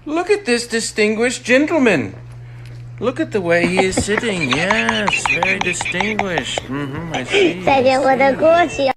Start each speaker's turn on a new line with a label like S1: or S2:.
S1: Look at this distinguished gentleman. Look at the way he is sitting. Yes, very distinguished. I see.
S2: 再见，我的过去。